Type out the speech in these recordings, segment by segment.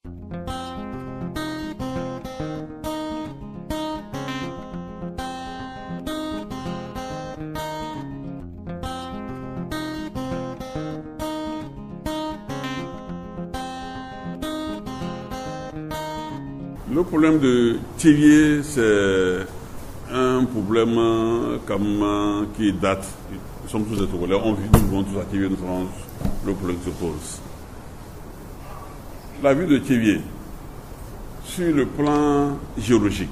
Le problème de Thiévié, c'est un problème qui date. Nous sommes tous des Togolais, nous vivons tous à Thiévié, nous savons le problème qui se pose. La ville de Thiévié, sur le plan géologique,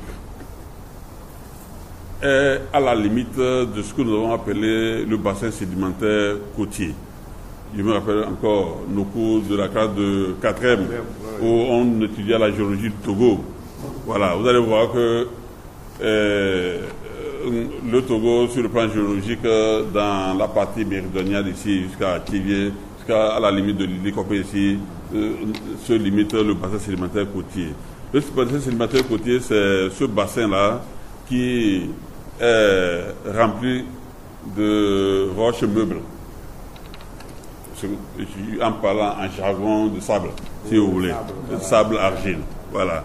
est à la limite de ce que nous avons appelé le bassin sédimentaire côtier. Je me rappelle encore nos cours de la classe de 4e où on étudiait la géologie du Togo. Voilà, vous allez voir que le Togo, sur le plan géologique, dans la partie méridionale ici, jusqu'à Thiévié, jusqu'à la limite de l'île Copé ici, se limite le bassin sédimentaire côtier. Le bassin sédimentaire côtier, c'est ce bassin-là qui est rempli de roches meubles. En parlant en jargon de sable, si vous voulez, sable argile, voilà.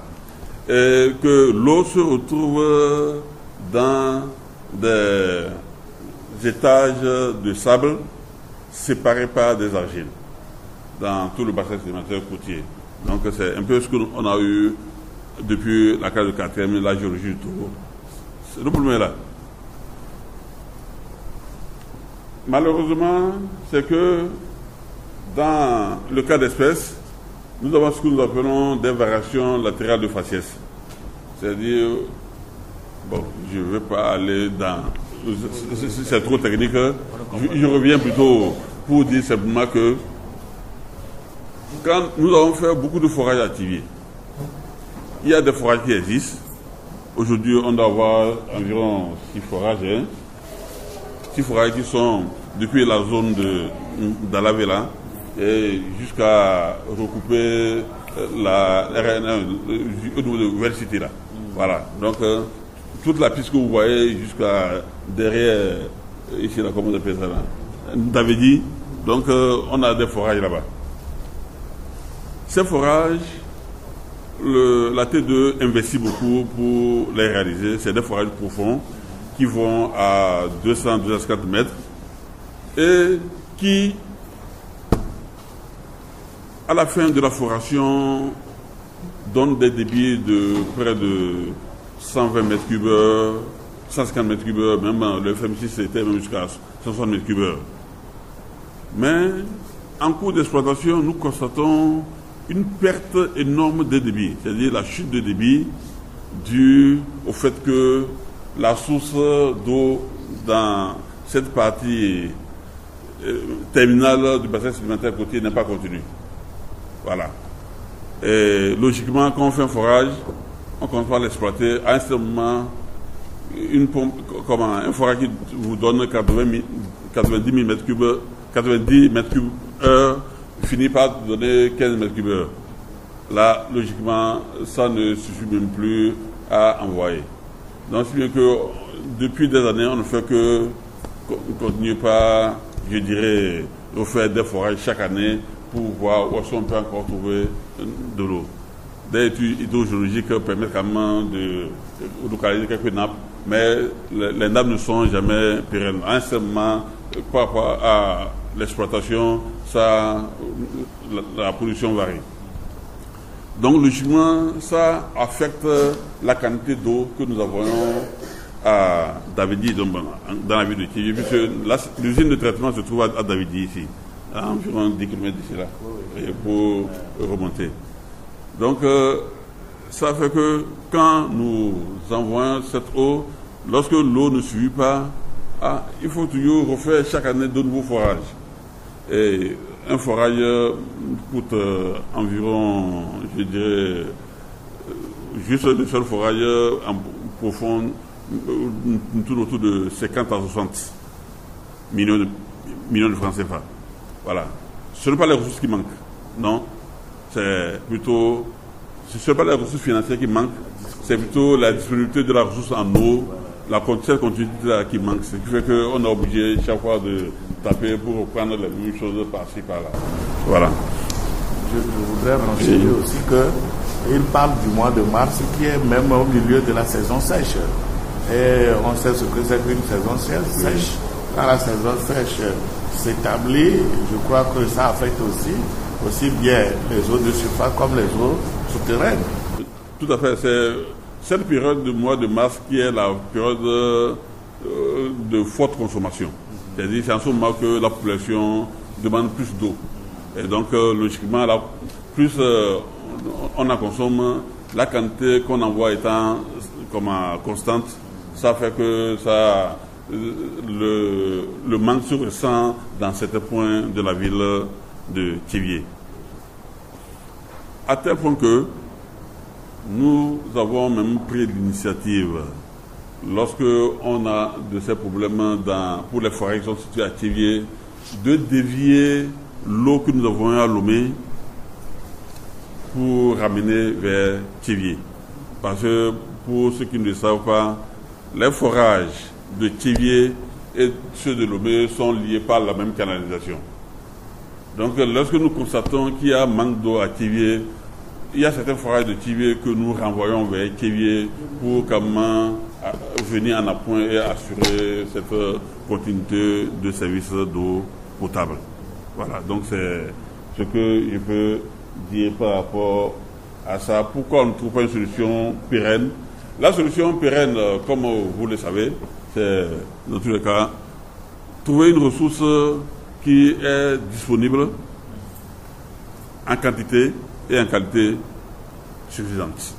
Et que l'eau se retrouve dans des étages de sable séparés par des argiles, dans tout le bassin sédimentaire côtier. Donc c'est un peu ce qu'on a eu depuis la classe de 4e, la géologie du Togo. Le problème est là. Malheureusement, c'est que dans le cas d'espèce, nous avons ce que nous appelons des variations latérales de faciès. C'est-à-dire, bon, je ne vais pas aller dans... C'est trop technique. Je reviens plutôt pour dire simplement que quand nous avons fait beaucoup de forages à Thiévié, il y a des forages qui existent. Aujourd'hui, on doit avoir environ 6 forages. 6 forages qui sont depuis la zone d'Alavela et jusqu'à recouper la RN1 au niveau de Well City là. Voilà. Donc toute la piste que vous voyez jusqu'à derrière ici la commune de Pesana. Davidi. Donc on a des forages là-bas. Ces forages, la T2 investit beaucoup pour les réaliser. C'est des forages profonds qui vont à 200-250 mètres et qui, à la fin de la foration, donnent des débits de près de 120 mètres cubes heure, 150 mètres cubes heure, même le FM6 c'était même jusqu'à 160 mètres cubes heure. Mais en cours d'exploitation, nous constatons une perte énorme des débits, c'est-à-dire la chute de débit due au fait que la source d'eau dans cette partie terminale du bassin sédimentaire côtier n'est pas continue. Voilà. Et logiquement, quand on fait un forage, on commence par l'exploiter. À un certain moment, un forage qui vous donne 90 000 mètres cubes, 90 mètres cubes heure, finit par donner 15 mètres cubes heure. Là, logiquement, ça ne suffit même plus à envoyer. Donc, c'est bien que depuis des années, on ne fait que continuer par, je dirais, refaire des forages chaque année pour voir où on peut encore trouver de l'eau. Des études hydrogéologiques permettent quand même de localiser quelques nappes, mais les nappes ne sont jamais pérennes. À un certain moment, par rapport à l'exploitation, la pollution varie. Donc, logiquement, ça affecte la quantité d'eau que nous avons à Davidi, dans la ville de Thiévié, puisque l'usine de traitement se trouve à Davidi, ici, à environ 10 km d'ici là, pour remonter. Donc, ça fait que quand nous envoyons cette eau, lorsque l'eau ne suffit pas, il faut toujours refaire chaque année de nouveaux forages. Et un forage coûte environ, je dirais, juste le seul forage en profond, tourne autour de 50 à 60 millions de francs CFA. Voilà. Ce ne sont pas les ressources qui manquent, non. C'est plutôt, ce ne sont pas les ressources financières qui manquent, c'est plutôt la disponibilité de la ressource en eau, cette continuité là qui manque. Ce qui fait qu'on est obligé chaque fois de taper pour reprendre les mêmes choses par-ci, par-là. Voilà. je voudrais renseigner aussi qu'il parle du mois de mars qui est même au milieu de la saison sèche. Et on sait ce que c'est qu'une saison sèche. Quand la saison sèche s'établit, je crois que ça affecte aussi bien les eaux de surface comme les eaux souterraines. Tout à fait. C'est cette période du mois de mars qui est la période de forte consommation. C'est-à-dire c'est en ce moment que la population demande plus d'eau. Et donc, logiquement, plus on en consomme, la quantité qu'on envoie étant constante, ça fait que le manque se ressent dans certains points de la ville de Thiviers. À tel point que nous avons même pris l'initiative, lorsque on a de ces problèmes pour les forêts qui sont situées à Thiviers, de dévier l'eau que nous avons à Lomé pour ramener vers Thiviers. Parce que pour ceux qui ne le savent pas, les forages de Thiviers et ceux de Lomé sont liés par la même canalisation. Donc lorsque nous constatons qu'il y a manque d'eau à Thiviers, il y a certains forages de Thiviers que nous renvoyons vers Thiviers pour venir en appoint et assurer cette continuité de service d'eau potable. Voilà, donc c'est ce que je peux dire par rapport à ça. Pourquoi on ne trouve pas une solution pérenne? La solution pérenne, comme vous le savez, c'est dans tous les cas trouver une ressource qui est disponible en quantité et en qualité suffisante.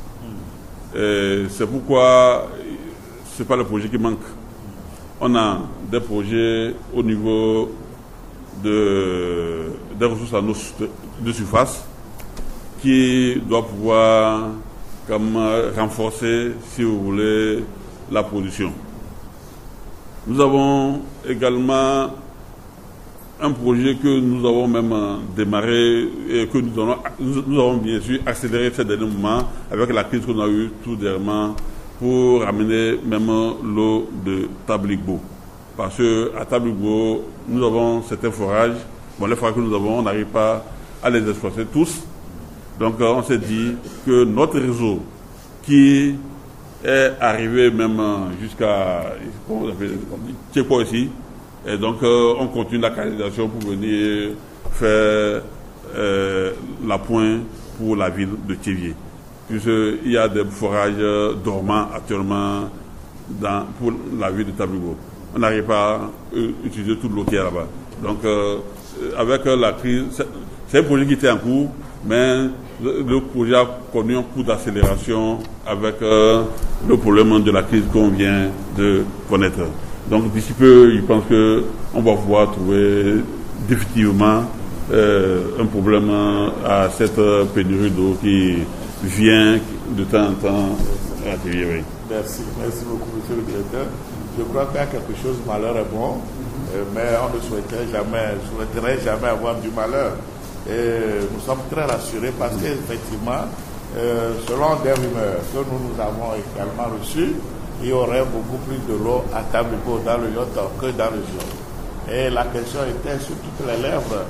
C'est pourquoi ce n'est pas le projet qui manque. On a des projets au niveau des ressources en eau de surface qui doivent pouvoir renforcer, si vous voulez, la production. Nous avons également un projet que nous avons même démarré et que nous avons bien sûr accéléré ces derniers moments avec la crise qu'on a eue tout dernièrement pour ramener même l'eau de Tablibo. Parce qu'à Tablibo, nous avons certains forages. Bon, les forages que nous avons, on n'arrive pas à les exploiter tous. Donc on s'est dit que notre réseau qui est arrivé même jusqu'à Tchekwa ici, et donc on continue la canalisation pour venir faire l'appoint pour la ville de Thiviers. Puisqu'il y a des forages dormants actuellement pour la ville de Tablibo. On n'arrive pas à utiliser toute l'eau qui est là-bas. Donc avec la crise, c'est un projet qui était en cours, mais le projet a connu un coup d'accélération avec le problème de la crise qu'on vient de connaître. Donc d'ici peu, je pense qu'on va pouvoir trouver définitivement un problème à cette pénurie d'eau qui vient de temps en temps à Thiviers. Merci beaucoup, monsieur le directeur. Je crois qu'il y a quelque chose, malheur est bon, mais on ne souhaiterait jamais avoir du malheur. Et nous sommes très rassurés parce qu'effectivement, selon des rumeurs que nous avons également reçues, il y aurait beaucoup plus de l'eau à Tablibo dans le Yoto que dans le Zion. Et la question était sur toutes les lèvres.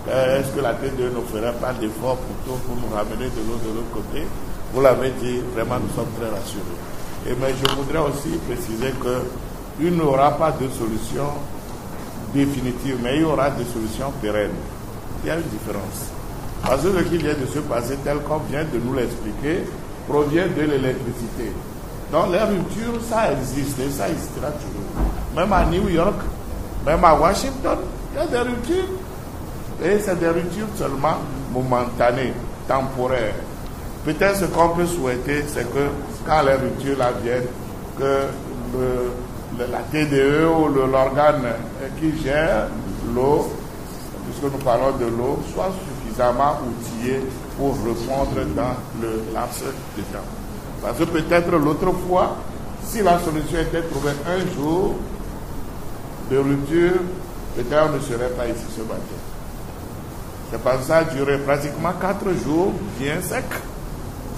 Est-ce que la TDE ne ferait pas d'efforts pour nous ramener de l'eau de l'autre côté? Vous l'avez dit, vraiment nous sommes très rassurés. Mais je voudrais aussi préciser qu'il n'y aura pas de solution définitive, mais il y aura des solutions pérennes. Il y a une différence. Parce que ce qui vient de se passer, tel qu'on vient de nous l'expliquer, provient de l'électricité. Donc les ruptures, ça existe et ça existera toujours. Même à New York, même à Washington, il y a des ruptures. Et c'est des ruptures seulement momentanées, temporaires. Peut-être ce qu'on peut souhaiter, c'est que quand les ruptures là viennent, que la TDE ou l'organe qui gère l'eau, puisque nous parlons de l'eau, soit suffisamment outillé pour répondre dans le laps de temps. Parce que peut-être l'autre fois, si la solution était trouvée un jour de rupture, peut-être on ne serait pas ici ce matin. C'est parce que ça a duré pratiquement 4 jours bien secs.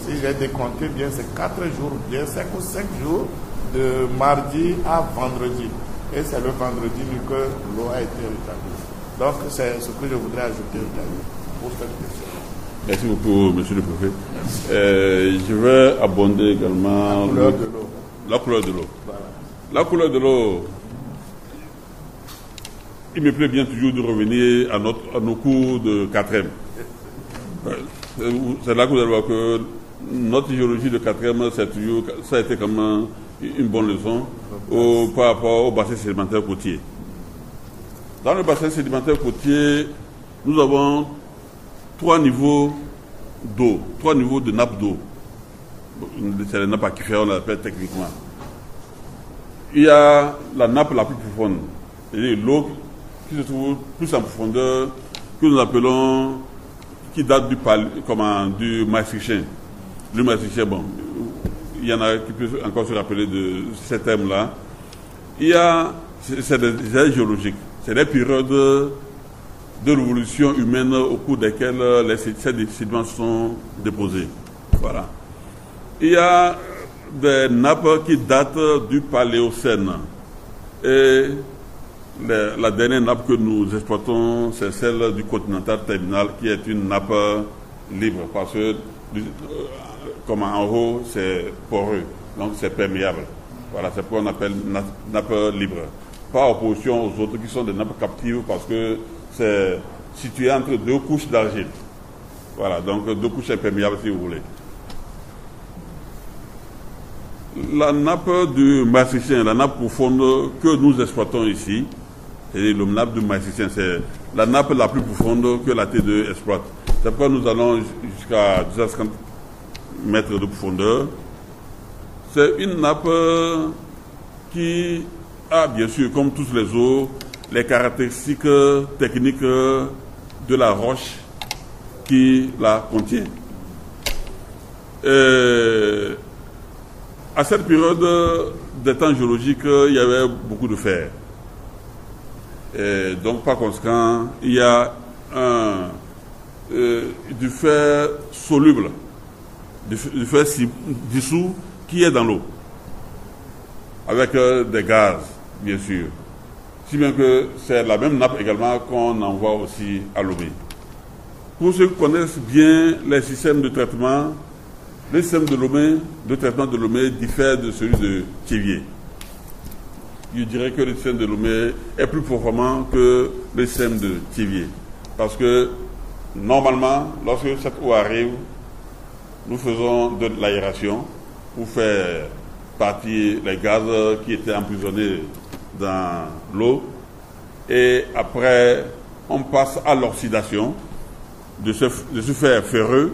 Si j'ai décompté bien, c'est 4 jours bien secs ou 5 jours de mardi à vendredi. Et c'est le vendredi que l'eau a été rétablie. Donc c'est ce que je voudrais ajouter pour cette question. Merci beaucoup, monsieur le préfet. Je vais abonder également la couleur de l'eau. Voilà. La couleur de l'eau, il me plaît bien toujours de revenir à nos cours de 4e. C'est là que vous allez voir que notre géologie de 4e, ça a été quand même une bonne leçon par rapport au bassin sédimentaire côtier. Dans le bassin sédimentaire côtier, nous avons 3 niveaux d'eau, 3 niveaux de nappe d'eau. C'est les nappes aquifères, on l'appelle techniquement. Il y a la nappe la plus profonde, c'est-à-dire l'eau qui se trouve plus en profondeur, que nous appelons, qui date du maastrichtien. Le maastrichtien, bon, il y en a qui peuvent encore se rappeler de ces termes-là. Il y a, c'est des âges géologiques, c'est des périodes de l'évolution humaine au cours desquelles ces sédiments sont déposés. Voilà. Il y a des nappes qui datent du Paléocène. Et la dernière nappe que nous exploitons, c'est celle du continental terminal, qui est une nappe libre, parce que comme en haut, c'est poreux, donc c'est perméable. Voilà, c'est pourquoi on appelle nappe libre. Par opposition aux autres qui sont des nappes captives, parce que c'est situé entre 2 couches d'argile. Voilà, donc 2 couches imperméables si vous voulez. La nappe du maastrichtien, la nappe profonde que nous exploitons ici, c'est la nappe du maastrichtien, c'est la nappe la plus profonde que la T2 exploite. C'est pourquoi nous allons jusqu'à 250 mètres de profondeur. C'est une nappe qui a, bien sûr, comme tous les eaux, les caractéristiques techniques de la roche qui la contient. À cette période des temps géologiques, il y avait beaucoup de fer. Et donc, par conséquent, il y a du fer soluble, du fer dissous qui est dans l'eau, avec des gaz, bien sûr. Si bien que c'est la même nappe également qu'on envoie aussi à Lomé. Pour ceux qui connaissent bien les systèmes de traitement, le système de traitement de Lomé diffère de celui de Thiévier. Je dirais que le système de Lomé est plus performant que le système de Thiévier. Parce que, normalement, lorsque cette eau arrive, nous faisons de l'aération pour faire partir les gaz qui étaient emprisonnés dans l'eau. Et après, on passe à l'oxydation de ce fer ferreux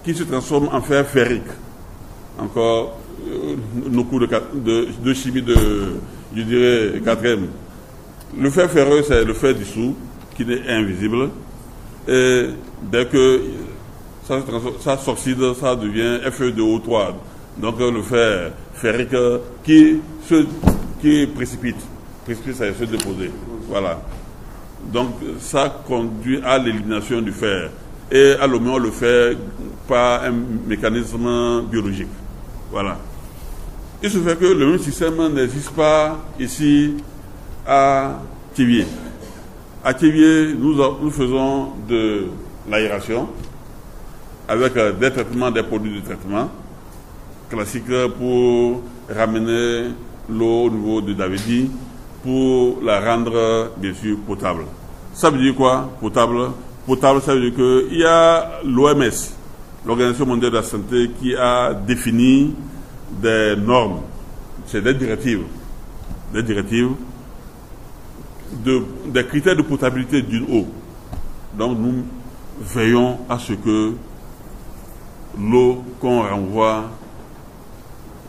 qui se transforme en fer ferrique. Encore nos cours de chimie je dirais 4e. Le fer ferreux, c'est le fer dissous, qui est invisible. Et dès que ça s'oxyde, ça devient Fe2O3. Donc le fer ferrique qui précipite, ça se déposer. Voilà. Donc ça conduit à l'élimination du fer. Et à Lomé, on le fait par un mécanisme biologique. Voilà. Il se fait que le même système n'existe pas ici à Thiévier. À Thiévier, nous faisons de l'aération avec des traitements, des produits de traitement classiques pour ramener l'eau au niveau de Davidi pour la rendre, bien sûr, potable. Ça veut dire quoi, potable? Potable, ça veut dire qu'il y a l'OMS, l'Organisation mondiale de la santé, qui a défini des normes, c'est des directives, des critères de potabilité d'une eau. Donc nous veillons à ce que l'eau qu'on renvoie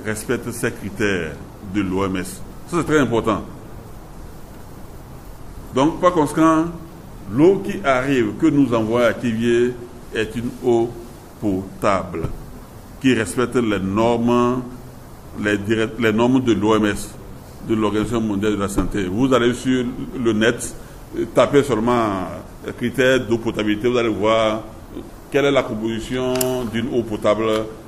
respecte ces critères de l'OMS. Ça c'est très important. Donc par conséquent, l'eau qui arrive, que nous envoyons à Thiévier, est une eau potable, qui respecte les normes de l'OMS, de l'Organisation mondiale de la santé. Vous allez sur le net, tapez seulement critères d'eau potabilité, vous allez voir quelle est la composition d'une eau potable,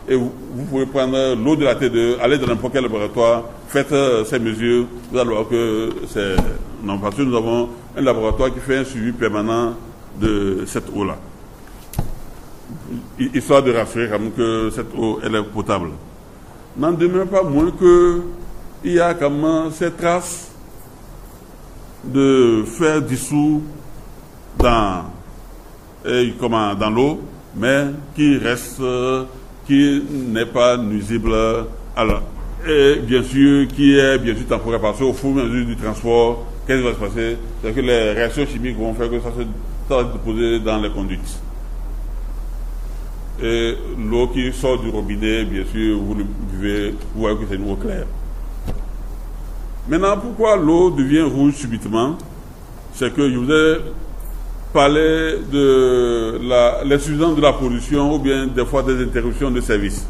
et vous pouvez prendre l'eau de la T2, aller dans n'importe quel laboratoire, faites ces mesures, vous allez voir que c'est... Non, parce que nous avons un laboratoire qui fait un suivi permanent de cette eau-là. histoire de rassurer quand même que cette eau, elle est potable. N'en demeure pas moins qu'il y a quand même ces traces de fer dissous dans l'eau, mais qui reste, qui n'est pas nuisible à l'eau. Et bien sûr, qui est bien sûr temporaire, parce qu'au fur et à mesure du transport, qu'est-ce qui va se passer? C'est que les réactions chimiques vont faire que ça va se déposer dans les conduites. Et l'eau qui sort du robinet, bien sûr, vous le buvez, vous voyez que c'est une eau claire. Maintenant, pourquoi l'eau devient rouge subitement? C'est que je vous ai parlé de l'insuffisance de la production ou bien des fois des interruptions de service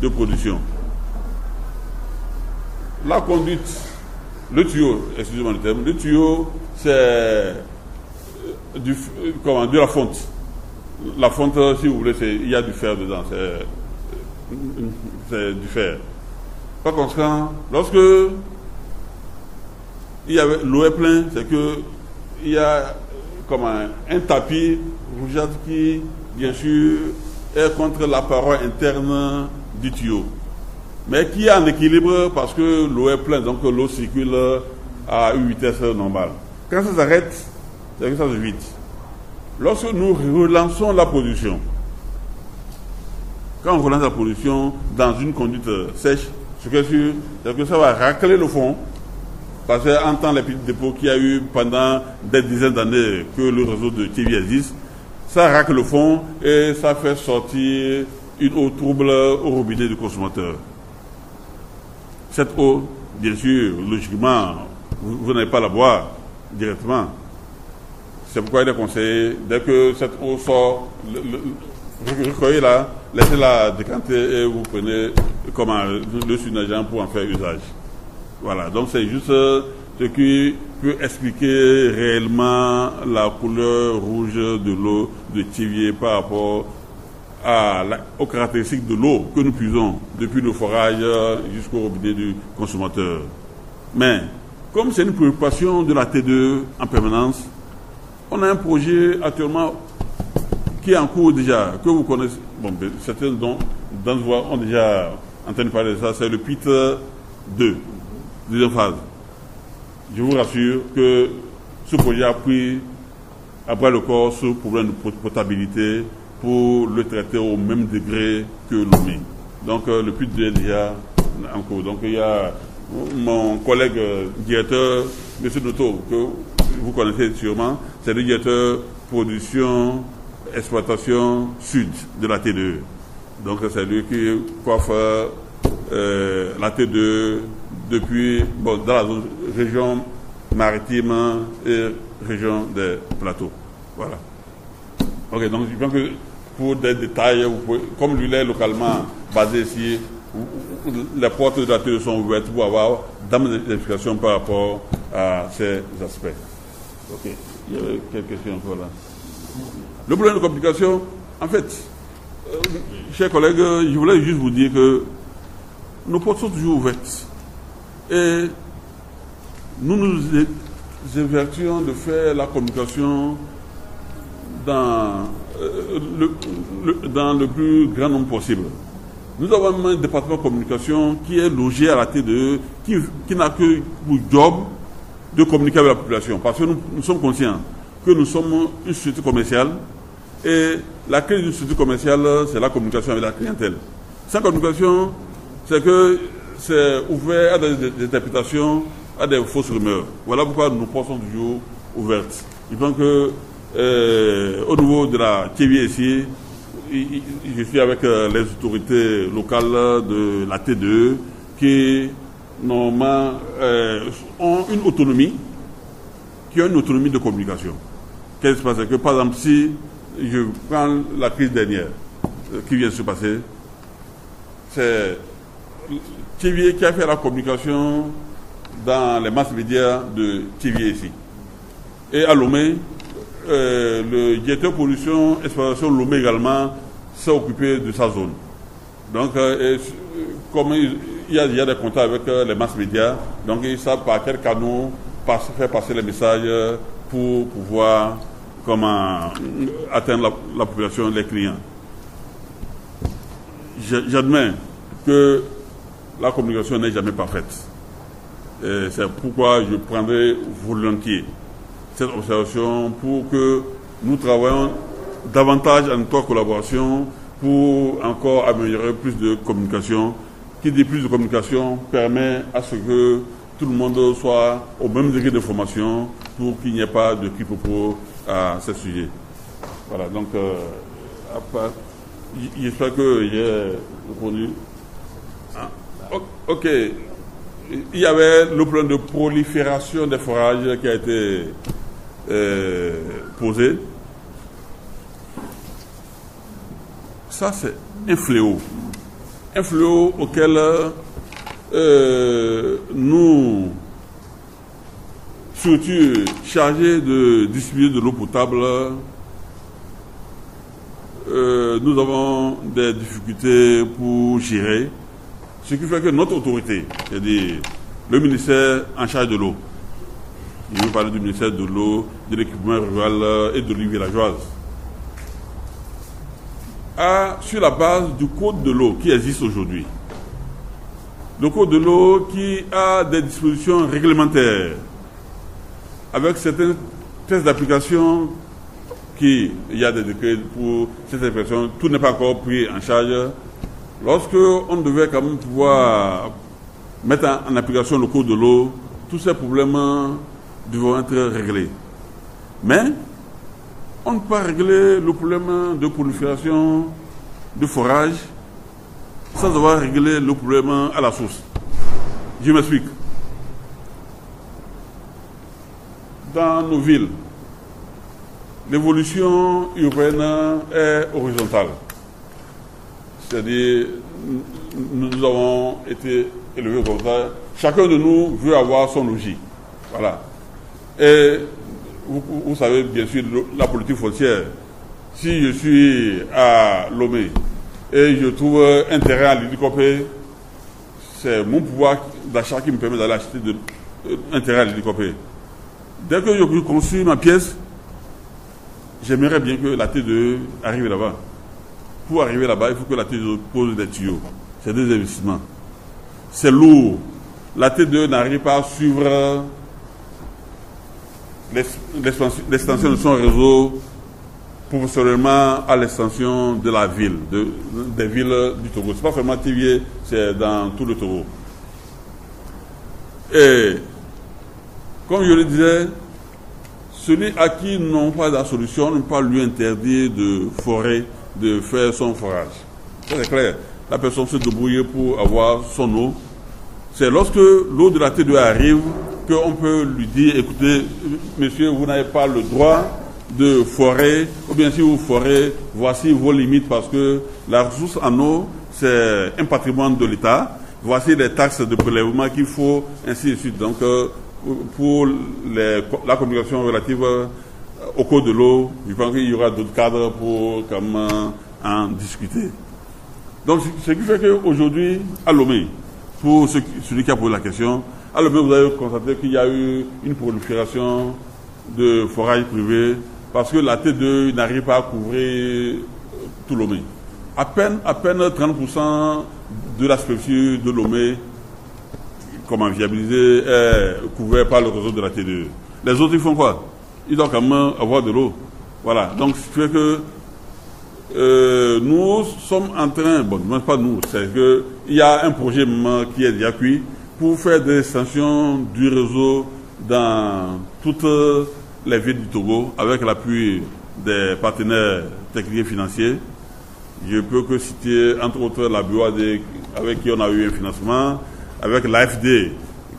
de production. La conduite, le tuyau, excusez-moi le terme, le tuyau, c'est de la fonte. La fonte, si vous voulez, il y a du fer dedans, c'est du fer. Par conséquent, lorsque l'eau est pleine, c'est que il y a comme un tapis rougeâtre qui, bien sûr, est contre la paroi interne du tuyau, mais qui est en équilibre parce que l'eau est pleine, donc l'eau circule à une vitesse normale. Quand ça s'arrête, c'est que ça se vide. Lorsque nous relançons la production, quand on relance la production dans une conduite sèche, ce que c'est que ça va racler le fond, parce qu'en temps les petits dépôts qu'il y a eu pendant des dizaines d'années que le réseau de TV existe, ça racle le fond et ça fait sortir une eau trouble au robinet du consommateur. Cette eau, bien sûr, logiquement, vous n'allez pas la boire directement. C'est pourquoi il est conseillé, dès que cette eau sort, recueillez-la, laissez-la décanter et vous prenez le sunageant pour en faire usage. Voilà, donc c'est juste ce qui peut expliquer réellement la couleur rouge de l'eau de Thiviers par rapport aux caractéristiques de l'eau que nous puisons depuis le forage jusqu'au robinet du consommateur. Mais, comme c'est une préoccupation de la T2 en permanence, on a un projet actuellement qui est en cours déjà, que vous connaissez, bon, certains d'entre vous ont déjà entendu parler de ça, c'est le PIT 2, deuxième phase. Je vous rassure que ce projet a pris à bras le corps ce problème de potabilité pour le traiter au même degré que l'OMI. Donc le PIT 2 est déjà en cours. Donc il y a mon collègue directeur, M. Noto, que vous connaissez sûrement, c'est le directeur production, exploitation sud de la T2. Donc c'est lui qui coiffe la T2 depuis, dans la zone, région maritime et région des plateaux. Voilà. Ok, donc je pense que pour des détails, vous pouvez, comme lui est localement basé ici, les portes de la T2 sont ouvertes pour avoir d'explications par rapport à ces aspects. Ok, il y avait quelques questions encore là. Le problème de communication, en fait, chers collègues, je voulais juste vous dire que nos portes sont toujours ouvertes. Et nous nous évertuons de faire la communication dans le plus grand nombre possible. Nous avons un département de communication qui est logé à la T2, qui n'a que pour job de communiquer avec la population. Parce que nous sommes conscients que nous sommes une société commerciale et la clé d'une société commerciale, c'est la communication avec la clientèle. Sans communication, c'est que c'est ouvert à des interprétations, à des fausses rumeurs. Voilà pourquoi nos portes sont toujours ouvertes. Je pense que au niveau de la TV ici, je suis avec les autorités locales de la T2 qui normalement ont une autonomie, de communication. Qu'est-ce qui se passe? Que par exemple, si je prends la crise dernière qui vient de se passer, c'est Thiviers qui a fait la communication dans les masses médias de Thiviers ici. Et à Lomé, le directeur production exploitation Lomé également s'est occupé de sa zone. Donc, comme il y a des contacts avec les masses médias, donc ils savent par quel canal faire passer les messages pour pouvoir atteindre la population, les clients. j'admets que la communication n'est jamais parfaite. C'est pourquoi je prendrai volontiers cette observation pour que nous travaillions davantage en notre collaboration pour encore améliorer plus de communication. Qui dit plus de communication permet à ce que tout le monde soit au même degré de formation pour qu'il n'y ait pas de quiproquo à ce sujet. Voilà, donc j'espère que j'ai répondu. Ah, ok. Il y avait le problème de prolifération des forages qui a été posé. Ça, c'est un fléau. Un fléau auquel nous, surtout chargés de distribuer de l'eau potable, nous avons des difficultés pour gérer. Ce qui fait que notre autorité, c'est-à-dire le ministère en charge de l'eau, je veux parler du ministère de l'eau, de l'équipement rural et de l'eau villageoise, a, sur la base du code de l'eau qui existe aujourd'hui, le code de l'eau qui a des dispositions réglementaires, avec certains tests d'application il y a des décrets pour cette application, tout n'est pas encore pris en charge. Lorsque on devait quand même pouvoir mettre en application le code de l'eau, tous ces problèmes devront être réglés. Mais on ne peut pas régler le problème de prolifération de forage sans avoir réglé le problème à la source. Je m'explique. Dans nos villes, l'évolution urbaine est horizontale. C'est-à-dire, nous avons été élevés comme ça. Chacun de nous veut avoir son logis. Voilà. Et vous savez bien sûr la politique foncière. Si je suis à Lomé et je trouve un terrain à l'Hélicopé, c'est mon pouvoir d'achat qui me permet d'aller acheter un terrain à l'Hélicopé. Dès que je construis ma pièce, j'aimerais bien que la T2 arrive là-bas. Pour arriver là-bas, il faut que la T2 pose des tuyaux. C'est des investissements. C'est lourd. La T2 n'arrive pas à suivre l'extension de son réseau proportionnellement à l'extension de la ville, des villes du Togo. Ce n'est pas seulement Tivier, c'est dans tout le Togo. Et comme je le disais, celui à qui n'ont pas la solution, on ne peut pas lui interdire de forer, de faire son forage. C'est clair. La personne se débrouille pour avoir son eau. C'est lorsque l'eau de la T2 arrive qu'on peut lui dire, écoutez, monsieur, vous n'avez pas le droit de forer, ou bien si vous forez, voici vos limites, parce que la ressource en eau, c'est un patrimoine de l'État. Voici les taxes de prélèvement qu'il faut, ainsi de suite. Donc, pour la communication relative au code de l'eau, je pense qu'il y aura d'autres cadres pour en discuter. Donc, ce qui fait qu'aujourd'hui, à Lomé, pour celui qui a posé la question, à Lomé, vous avez constaté qu'il y a eu une prolifération de forages privés parce que la T2 n'arrive pas à couvrir tout Lomé. À peine 30% de la superficie de Lomé, comment viabiliser, est couvert par le réseau de la T2. Les autres, ils font quoi? Ils doivent quand même avoir de l'eau. Voilà. Donc, ce qui fait que nous sommes en train, bon, pas nous, c'est qu'il y a un projet qui est déjà cuit pour faire des extensions du réseau dans toutes les villes du Togo avec l'appui des partenaires techniques et financiers. Je peux que citer entre autres la BOAD avec qui on a eu un financement, avec l'AFD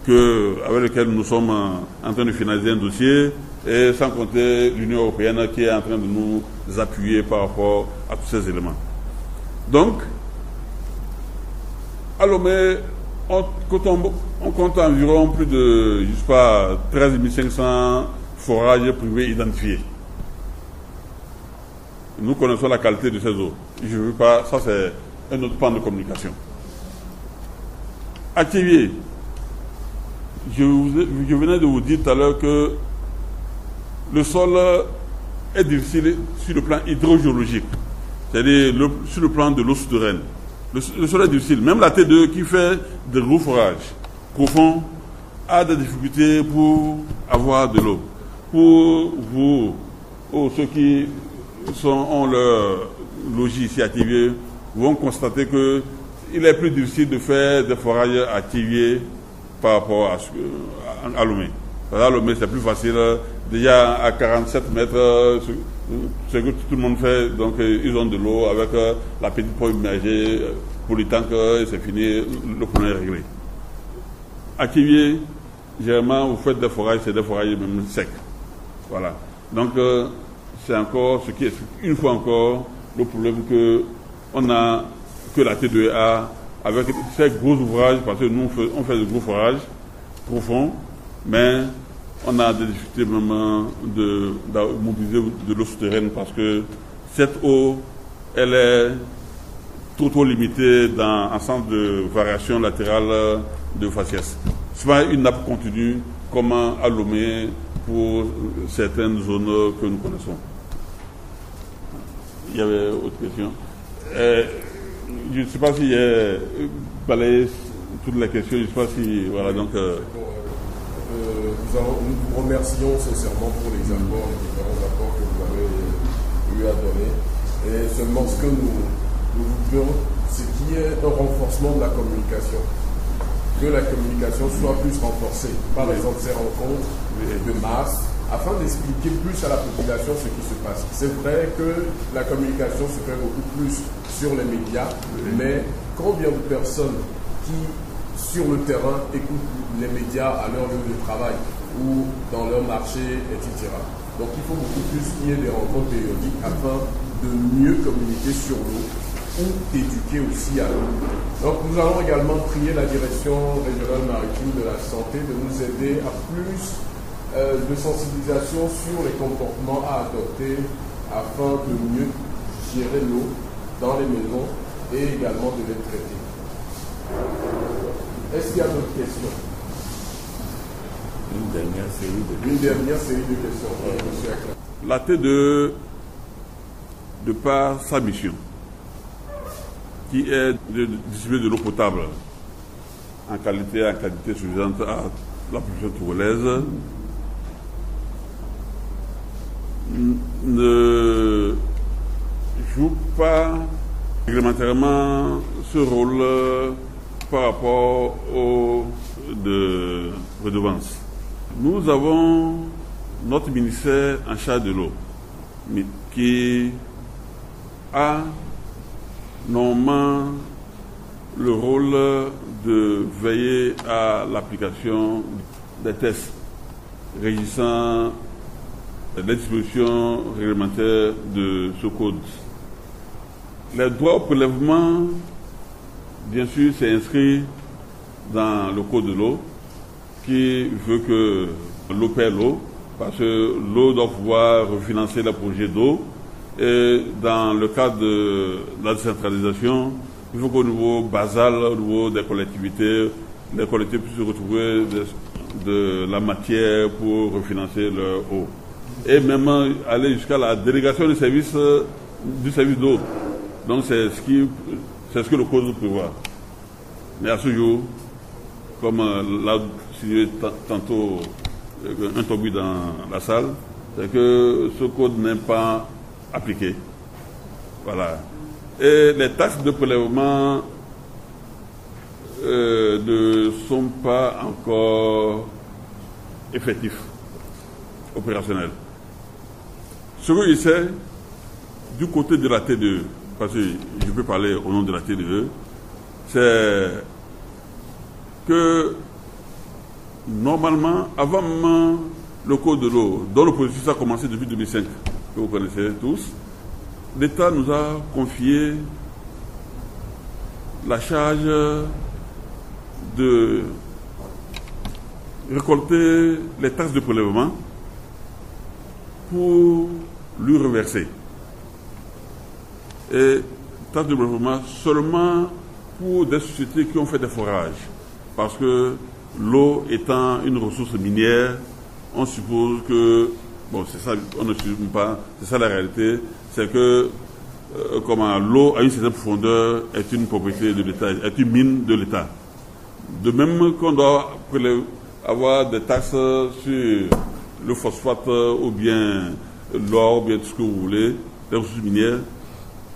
avec lequel nous sommes en train de finaliser un dossier, et sans compter l'Union européenne qui est en train de nous appuyer par rapport à tous ces éléments. Donc, à Lomé, on compte environ plus de, je sais pas, 13 500 forages privés identifiés. Nous connaissons la qualité de ces eaux. Je ne veux pas, ça c'est un autre pan de communication. À Tivier, je venais de vous dire tout à l'heure que le sol est difficile sur le plan hydrogéologique, c'est-à-dire sur le plan de l'eau souterraine. Le sol est difficile. Même la T2 qui fait des gros forages profonds a des difficultés pour avoir de l'eau. Pour vous, ceux qui ont leur logis ici à Thiviers, vont constater qu'il est plus difficile de faire des forages à Thiviers par rapport à Lomé. À Lomé, c'est plus facile. Déjà à 47 mètres, ce que tout le monde fait, donc ils ont de l'eau avec la petite pompe immergée pour le temps que c'est fini, le problème est réglé. À Thiviers, généralement, vous faites des forages, c'est des forages même secs. Voilà. Donc, c'est encore ce qui explique une fois encore le problème que la T2 a avec ces gros ouvrages, parce que nous, on fait de gros forages profonds, mais on a des difficultés vraiment de mobiliser de l'eau souterraine parce que cette eau, elle est trop limitée dans un centre de variation latérale de faciès. Ce n'est pas une nappe continue comme à Lomé pour certaines zones que nous connaissons. Il y avait autre question. Je ne sais pas si j'ai balayé toutes les questions. Je ne sais pas si... Voilà, donc... Nous vous remercions sincèrement pour les apports, les différents apports que vous avez eu à donner. Et seulement ce que nous voudrions, c'est qu'il y ait un renforcement de la communication. Que la communication soit plus renforcée. Par exemple, ces rencontres de masse, afin d'expliquer plus à la population ce qui se passe. C'est vrai que la communication se fait beaucoup plus sur les médias, mais combien de personnes qui, sur le terrain, écoutent les médias à leur lieu de travail ou dans leur marché, etc. Donc il faut beaucoup plus qu'il y ait des rencontres périodiques afin de mieux communiquer sur l'eau ou d'éduquer aussi à l'eau. Donc nous allons également prier la direction régionale maritime de la santé de nous aider à plus de sensibilisation sur les comportements à adopter afin de mieux gérer l'eau dans les maisons et également de les traiter. Est-ce qu'il y a d'autres questions? Une dernière série de questions. La T2, de par sa mission, qui est de distribuer de l'eau potable en qualité suffisante à la population tourolaise, ne joue pas réglementairement ce rôle par rapport aux de redevances. Nous avons notre ministère en charge de l'eau, qui a normalement le rôle de veiller à l'application des tests régissant les dispositions réglementaires de ce code. Les droits au prélèvement, bien sûr, c'est inscrit dans le code de l'eau qui veut que l'eau paie l'eau, parce que l'eau doit pouvoir refinancer les projets d'eau. Et dans le cadre de la décentralisation, il faut qu'au niveau basal, au niveau des collectivités, les collectivités puissent retrouver de la matière pour refinancer leur eau. Et même aller jusqu'à la délégation du service d'eau. Donc c'est ce que le code prévoit. Mais à ce jour, comme l'a signé tantôt un tobu dans la salle, c'est que ce code n'est pas appliqué. Voilà. Et les taxes de prélèvement ne sont pas encore effectifs, opérationnels. Ce que je sais, du côté de la T2, parce que je peux parler au nom de la T2, c'est que normalement, avant le code de l'eau, dont le processus a commencé depuis 2005, que vous connaissez tous, l'État nous a confié la charge de récolter les taxes de prélèvement pour lui reverser. Et taxes de prélèvement seulement pour des sociétés qui ont fait des forages. Parce que l'eau étant une ressource minière, on suppose que, bon c'est ça, on ne suppose pas, c'est ça la réalité, c'est que l'eau à une certaine profondeur est une propriété de l'État, est une mine de l'État. De même qu'on doit avoir des taxes sur le phosphate ou bien l'or, ou bien tout ce que vous voulez, les ressources minières,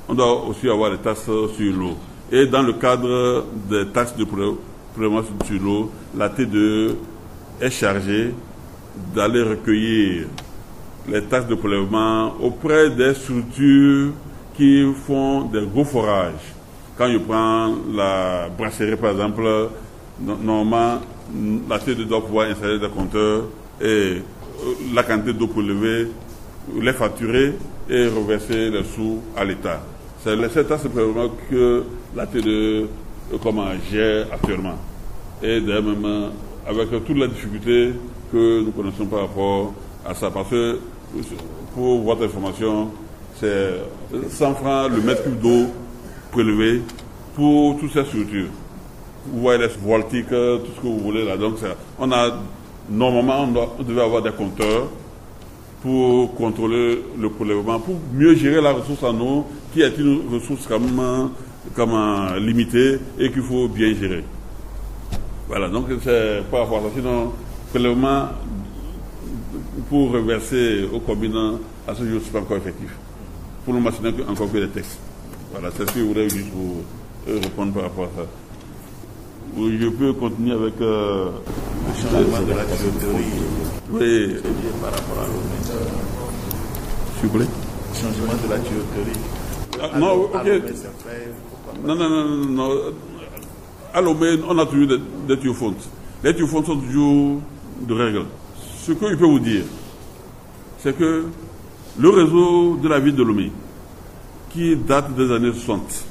on doit aussi avoir des taxes sur l'eau. Et dans le cadre des taxes de prélèvement sur l'eau, la T2 est chargée d'aller recueillir les taxes de prélèvement auprès des structures qui font des gros forages. Quand je prends la brasserie par exemple, normalement la T2 doit pouvoir installer des compteurs et la quantité d'eau prélevée, les facturer et reverser les sous à l'État. C'est cette taxe de prélèvement que la T2 gère actuellement. Et d'ailleurs même avec toutes les difficultés que nous connaissons par rapport à ça. Parce que, pour votre information, c'est 100 francs le mètre cube d'eau prélevé pour toutes ces structures. Vous voyez les voltiques, tout ce que vous voulez là. Donc, normalement, on devait avoir des compteurs pour contrôler le prélèvement, pour mieux gérer la ressource en eau, qui est une ressource limitée et qu'il faut bien gérer. Voilà, donc c'est par rapport à ça. Sinon, prélèvement pour reverser aux communes, à ce jour, ce n'est pas encore effectif. Pour nous mentionner encore que des textes. Voilà, c'est ce que je voudrais juste vous répondre par rapport à ça. Je peux continuer avec le changement de la tuyauterie. Oui. Par rapport à l'eau. S'il vous plaît. Le changement de la tuyauterie. Non, ok. Non. À Lomé, on a toujours des tuyaux fontes. Les tuyaux fontes sont toujours de règle. Ce que je peux vous dire, c'est que le réseau de la ville de Lomé, qui date des années 60,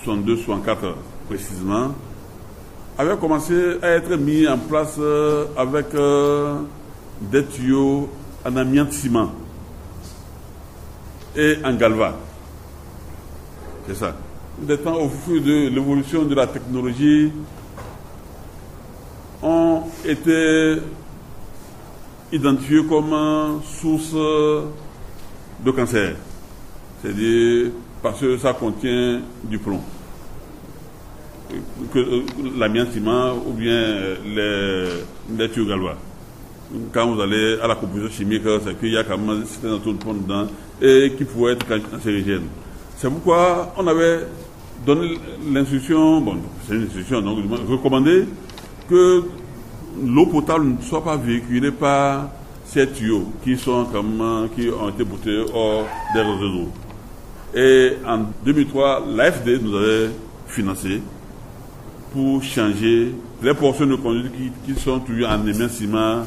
62, 64 précisément, avait commencé à être mis en place avec des tuyaux en amiante ciment et en galva. C'est ça. Des temps, au fur de l'évolution de la technologie, ont été identifiés comme source de cancer. C'est-à-dire parce que ça contient du plomb. L'amiante ciment ou bien les tuyaux galva. Quand vous allez à la composition chimique, c'est qu'il y a quand même un certain taux de plomb dedans et qui pourrait être cancérigène. C'est pourquoi on avait donné l'instruction, bon, c'est une instruction, donc recommandé que l'eau potable ne soit pas véhiculée par ces tuyaux qui ont été boutés hors des réseaux d'eau. Et en 2003, l'AFD nous avait financé pour changer les portions de conduite qui sont toujours en amiante ciment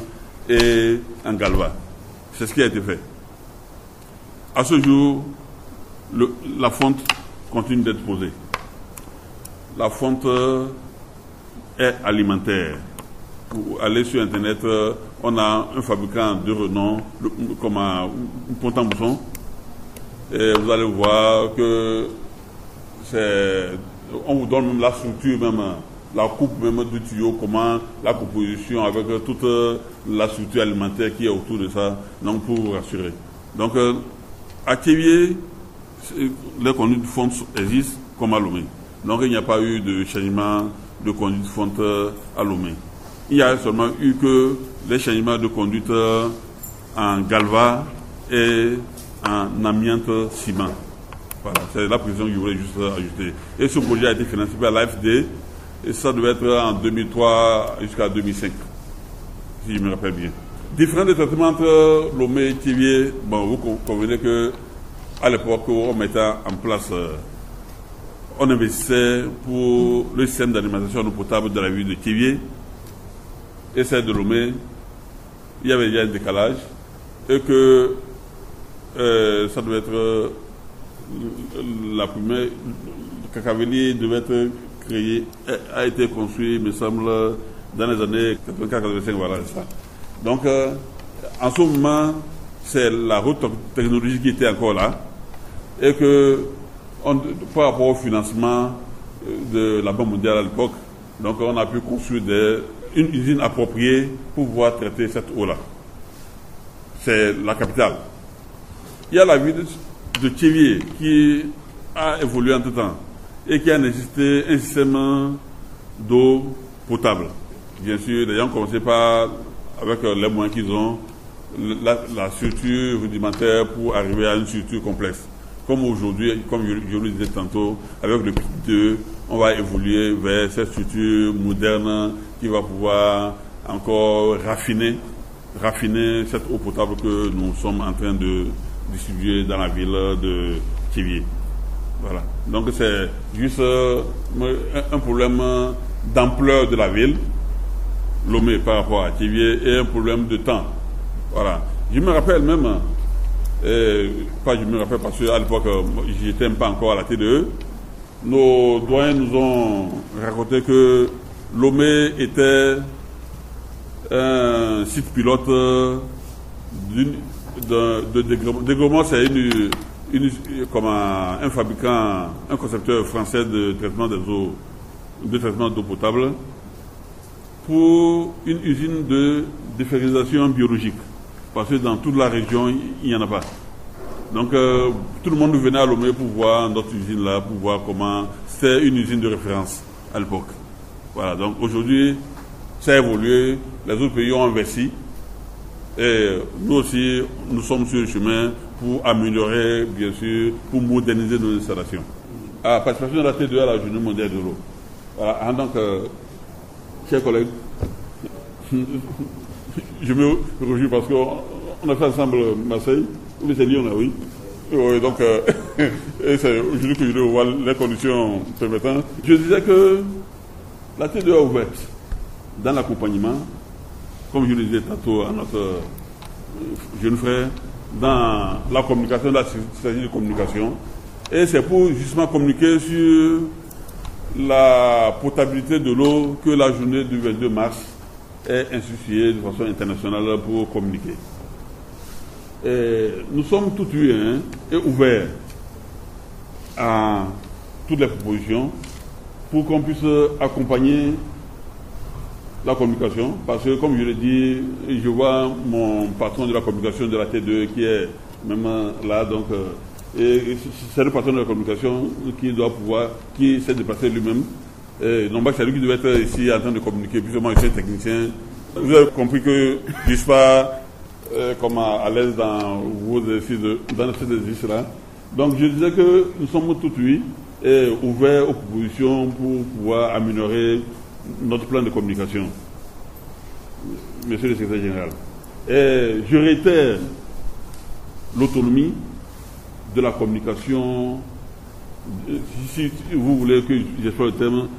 et en galva. C'est ce qui a été fait. À ce jour, la fonte continue d'être posée. La fonte est alimentaire. Pour aller sur Internet, on a un fabricant de renom, comme un Pont-en-Mousson, et vous allez voir que on vous donne même la structure, même la coupe même du tuyau, comment la composition avec toute la structure alimentaire qui est autour de ça, donc pour vous rassurer. Donc à Kévié, les conduites de fonte existent comme à Lomé. Donc il n'y a pas eu de changement de conduite de fonte à Lomé. Il y a seulement eu que les changements de conduite en galva et en amiante ciment. Voilà, c'est la précision que je voulais juste ajouter. Et ce projet a été financé par l'AFD et ça devait être en 2003 jusqu'à 2005, si je me rappelle bien. Différents traitements entre Lomé et Kévié, bon, vous convenez que à l'époque où on mettait en place, on investissait pour le système d'alimentation en eau potable de la ville de Kévié et celle de Lomé, il y avait déjà un décalage et que ça devait être la première, le Cacavélier devait être créé, a été construit, il me semble, dans les années 84-85, voilà, c'est ça. Donc, en ce moment, c'est la haute technologie qui était encore là et que, par rapport au financement de la Banque mondiale à l'époque, donc on a pu construire une usine appropriée pour pouvoir traiter cette eau-là. C'est la capitale. Il y a la ville de Thiévié qui a évolué entre temps et qui a nécessité un système d'eau potable. Bien sûr, les gens ont commencé avec les moyens qu'ils ont, la structure rudimentaire pour arriver à une structure complexe. Comme aujourd'hui, comme je le disais tantôt, avec le petit 2, on va évoluer vers cette structure moderne qui va pouvoir encore raffiner cette eau potable que nous sommes en train de distribuer dans la ville de Thiévié. Voilà. Donc c'est juste un problème d'ampleur de la ville, Lomé par rapport à Thiévié, et un problème de temps. Voilà. Je me rappelle même, parce qu'à l'époque, j'étais pas encore à la TDE, nos doyens nous ont raconté que Lomé était un site pilote de Degremont. C'est comme un fabricant, un concepteur français de traitement d'eau potable pour une usine de déferrisation biologique. Parce que dans toute la région, il n'y en a pas. Donc tout le monde venait à Lomé pour voir notre usine là, pour voir comment. C'était une usine de référence à l'époque. Voilà, donc aujourd'hui, ça a évolué, les autres pays ont investi. Et nous aussi, nous sommes sur le chemin pour améliorer, bien sûr, pour moderniser nos installations. À la participation de la TDE à la Journée mondiale de l'eau. Voilà, donc, chers collègues, je me réjouis parce qu'on a fait ensemble Marseille, oui, c'est Lyon, là, oui. Oui, donc, et c'est aujourd'hui que je dois voir les conditions permettant. Je disais que la TDE a ouvert dans l'accompagnement, comme je le disais tantôt à notre jeune frère, dans la communication, la stratégie de communication. Et c'est pour justement communiquer sur la potabilité de l'eau que la journée du 22 mars est instituée de façon internationale pour communiquer. Et nous sommes tout oui et ouverts à toutes les propositions pour qu'on puisse accompagner la communication, parce que comme je l'ai dit, je vois mon patron de la communication de la T2 qui est même là, donc et c'est le patron de la communication qui s'est déplacé lui-même. Non pas c'est lui qui devait être ici en train de communiquer, puisque moi je suis technicien. Vous avez compris que je ne suis pas à l'aise dans vos exercices, dans ces exercices-là. Donc je disais que nous sommes tout oui et ouverts aux propositions pour pouvoir améliorer notre plan de communication, monsieur le secrétaire général. Et je réitère l'autonomie de la communication, si vous voulez que j'explore le terme,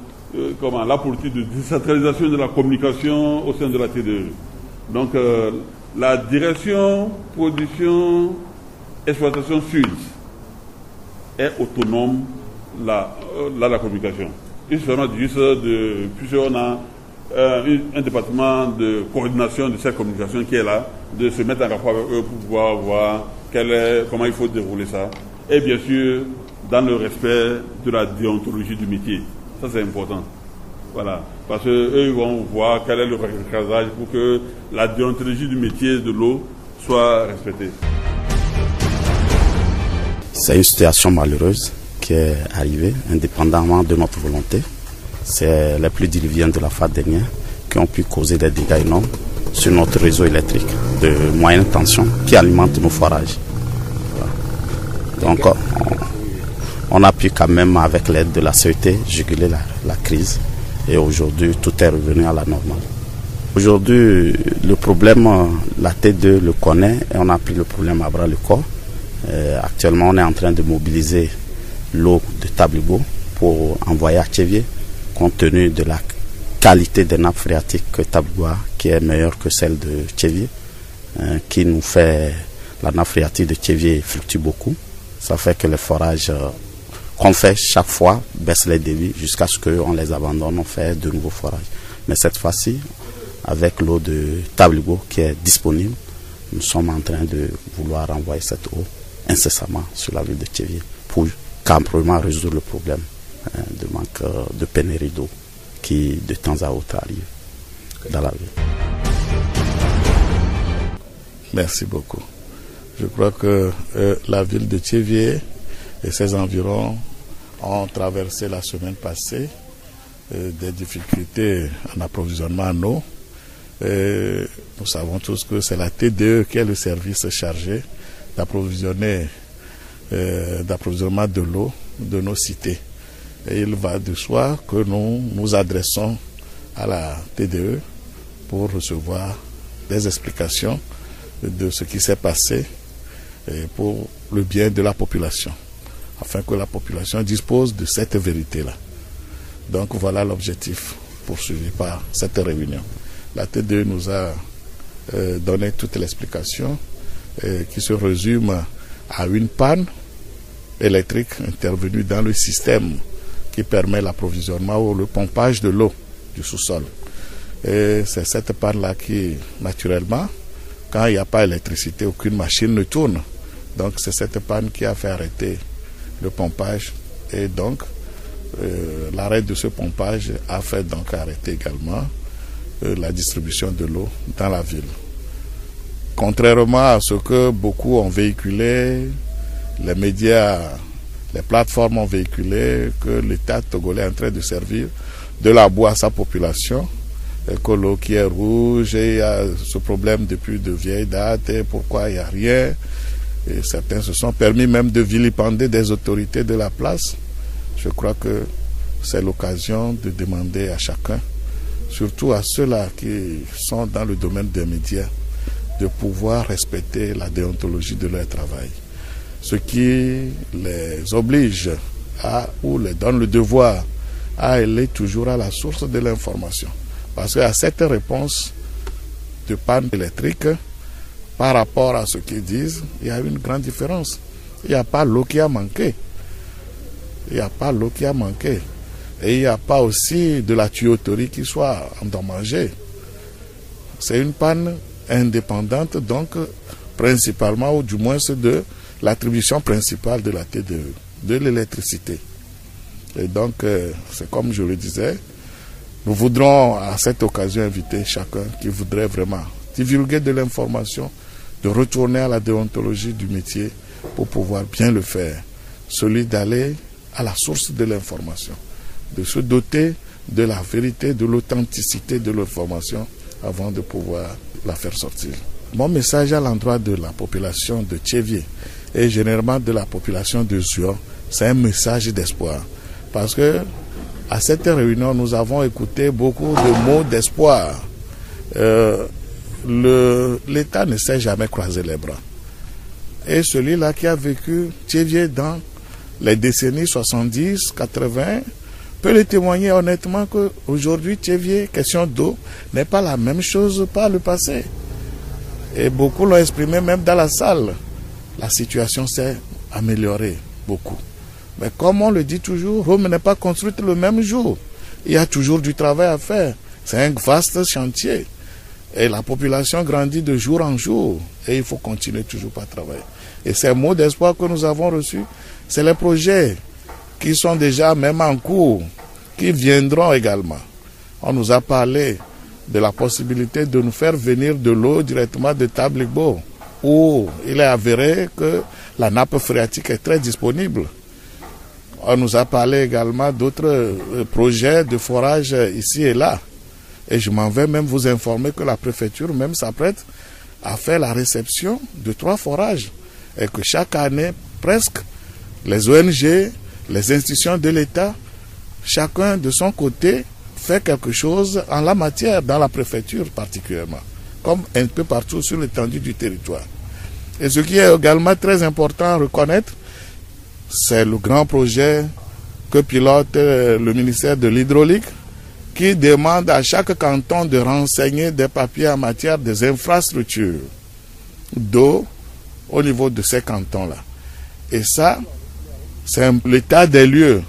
la politique de décentralisation de la communication au sein de la TDE. Donc, la direction, production, exploitation sud est autonome la communication. Il suffit juste puisqu'on a un département de coordination de cette communication qui est là, de se mettre en rapport avec eux pour pouvoir voir comment il faut dérouler ça. Et bien sûr, dans le respect de la déontologie du métier. Ça, c'est important. Voilà. Parce qu'eux, ils vont voir quel est le recasage pour que la déontologie du métier de l'eau soit respectée. C'est une situation malheureuse qui est arrivée, indépendamment de notre volonté. C'est les pluies diluviennes de la fin dernière qui ont pu causer des dégâts énormes sur notre réseau électrique de moyenne tension qui alimente nos forages. Voilà. Donc, on a pu quand même, avec l'aide de la CET, juguler la crise. Et aujourd'hui, tout est revenu à la normale. Aujourd'hui, le problème, la T2 le connaît et on a pris le problème à bras le corps. Actuellement, on est en train de mobiliser l'eau de Tabligo pour envoyer à Thiévié, compte tenu de la qualité des nappes phréatiques que Tabligo a, qui est meilleure que celle de Thiévié, qui nous fait, la nappe phréatique de Thiévié fluctue beaucoup. Ça fait que les forages qu'on fait chaque fois baissent les débits jusqu'à ce qu'on les abandonne, on fait de nouveaux forages. Mais cette fois-ci, avec l'eau de Tabligo qui est disponible, nous sommes en train de vouloir envoyer cette eau incessamment sur la ville de Thiévié pour carrément résoudre le problème de manque de pénurie d'eau qui de temps à autre arrive dans la ville. Merci beaucoup. Je crois que la ville de Thiévié et ses environs ont traversé la semaine passée des difficultés en approvisionnement en eau. Nous savons tous que c'est la TDE qui est le service chargé d'approvisionnement de l'eau de nos cités. Et il va de soi que nous nous adressons à la TDE pour recevoir des explications de ce qui s'est passé pour le bien de la population, afin que la population dispose de cette vérité-là. Donc voilà l'objectif poursuivi par cette réunion. La TDE nous a donné toute l'explication qui se résume à une panne électrique intervenue dans le système qui permet l'approvisionnement ou le pompage de l'eau du sous-sol. Et c'est cette panne-là qui, naturellement, quand il n'y a pas d'électricité, aucune machine ne tourne. Donc c'est cette panne qui a fait arrêter le pompage et donc l'arrêt de ce pompage a fait donc arrêter également la distribution de l'eau dans la ville. Contrairement à ce que beaucoup ont véhiculé, les médias, les plateformes ont véhiculé, que l'État togolais est en train de servir de la boue à sa population, et que l'eau qui est rouge, et il y a ce problème depuis de vieille date, et pourquoi il n'y a rien. Et certains se sont permis même de vilipender des autorités de la place. Je crois que c'est l'occasion de demander à chacun, surtout à ceux-là qui sont dans le domaine des médias, de pouvoir respecter la déontologie de leur travail. Ce qui les oblige ou les donne le devoir à aller toujours à la source de l'information. Parce qu'à cette réponse de panne électrique, par rapport à ce qu'ils disent, il y a une grande différence. Il n'y a pas l'eau qui a manqué. Il n'y a pas l'eau qui a manqué. Et il n'y a pas aussi de la tuyauterie qui soit endommagée. C'est une panne indépendante, donc principalement, ou du moins c'est de l'attribution principale de la TDE, de l'électricité. Et donc, c'est comme je le disais, nous voudrons à cette occasion inviter chacun qui voudrait vraiment divulguer de l'information, de retourner à la déontologie du métier pour pouvoir bien le faire. Celui d'aller à la source de l'information, de se doter de la vérité, de l'authenticité de l'information avant de pouvoir la faire sortir. Mon message à l'endroit de la population de Thiévié et généralement de la population de Zuon, c'est un message d'espoir. Parce que à cette réunion, nous avons écouté beaucoup de mots d'espoir. L'État ne s'est jamais croisé les bras. Et celui-là qui a vécu Thiévié dans les décennies 70, 80, peut le témoigner honnêtement qu'aujourd'hui, Thiévié, question d'eau, n'est pas la même chose par le passé. Et beaucoup l'ont exprimé même dans la salle. La situation s'est améliorée beaucoup. Mais comme on le dit toujours, Rome n'est pas construite le même jour. Il y a toujours du travail à faire. C'est un vaste chantier. Et la population grandit de jour en jour. Et il faut continuer toujours à travailler. Et ces mots d'espoir que nous avons reçus, c'est les projets qui sont déjà même en cours, qui viendront également. On nous a parlé de la possibilité de nous faire venir de l'eau directement de Tabligbo, où il est avéré que la nappe phréatique est très disponible. On nous a parlé également d'autres projets de forage ici et là. Et je m'en vais même vous informer que la préfecture même s'apprête à faire la réception de 3 forages. Et que chaque année, presque, les ONG, les institutions de l'État, chacun de son côté, fait quelque chose en la matière, dans la préfecture particulièrement, comme un peu partout sur l'étendue du territoire. Et ce qui est également très important à reconnaître, c'est le grand projet que pilote le ministère de l'Hydraulique, qui demande à chaque canton de renseigner des papiers en matière des infrastructures d'eau au niveau de ces cantons-là. Et ça, c'est l'état des lieux.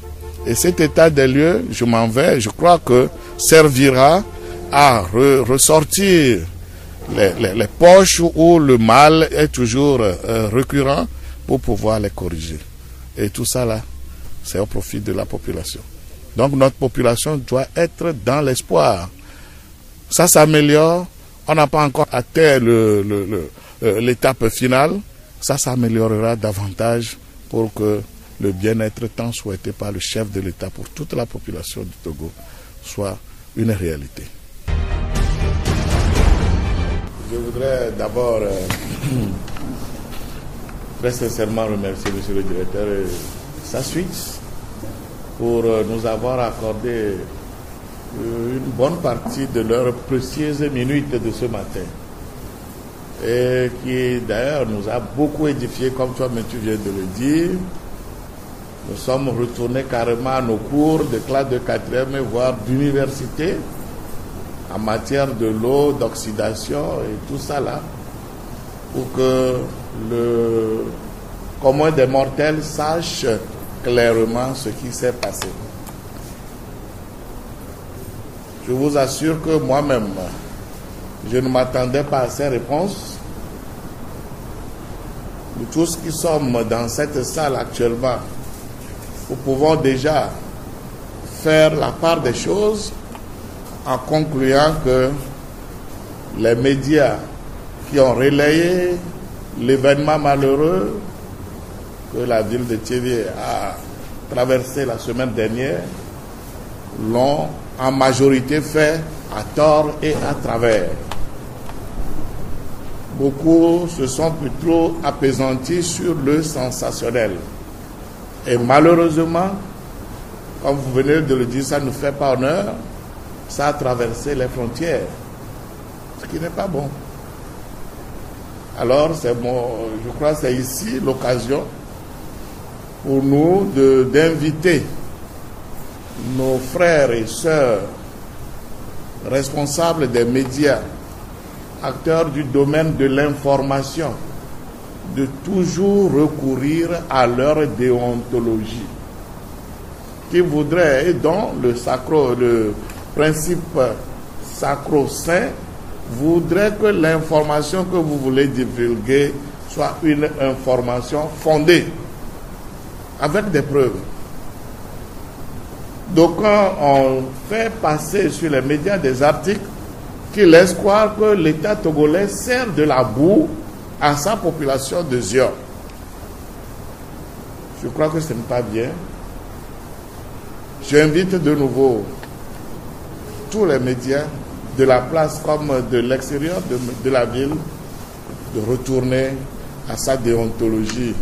Et cet état des lieux, je m'en vais, je crois que servira à ressortir les poches où le mal est toujours récurrent pour pouvoir les corriger. Et tout ça là, c'est au profit de la population. Donc notre population doit être dans l'espoir. Ça s'améliore, on n'a pas encore atteint l'étape finale, ça s'améliorera davantage pour que le bien-être tant souhaité par le chef de l'État pour toute la population du Togo soit une réalité. Je voudrais d'abord très sincèrement remercier M. le directeur et sa suite pour nous avoir accordé une bonne partie de leurs précieuses minutes de ce matin. Et qui d'ailleurs nous a beaucoup édifié, comme toi-même tu viens de le dire. Nous sommes retournés carrément à nos cours de classe de 4e, voire d'université, en matière de l'eau, d'oxydation et tout ça là, pour que le commun des mortels sache clairement ce qui s'est passé. Je vous assure que moi-même, je ne m'attendais pas à ces réponses. Nous tous qui sommes dans cette salle actuellement, nous pouvons déjà faire la part des choses en concluant que les médias qui ont relayé l'événement malheureux que la ville de Thiévié a traversé la semaine dernière l'ont en majorité fait à tort et à travers. Beaucoup se sont plutôt apaisantis sur le sensationnel. Et malheureusement, comme vous venez de le dire, ça ne fait pas honneur, ça a traversé les frontières, ce qui n'est pas bon. Alors, je crois que c'est ici l'occasion pour nous d'inviter nos frères et sœurs responsables des médias, acteurs du domaine de l'information, de toujours recourir à leur déontologie, qui voudrait, et dont le principe sacro-saint voudrait que l'information que vous voulez divulguer soit une information fondée, avec des preuves. Donc quand on fait passer sur les médias des articles qui laissent croire que l'État togolais sert de la boue à sa population de Zion, je crois que ce n'est pas bien. J'invite de nouveau tous les médias de la place comme de l'extérieur de la ville de retourner à sa déontologie,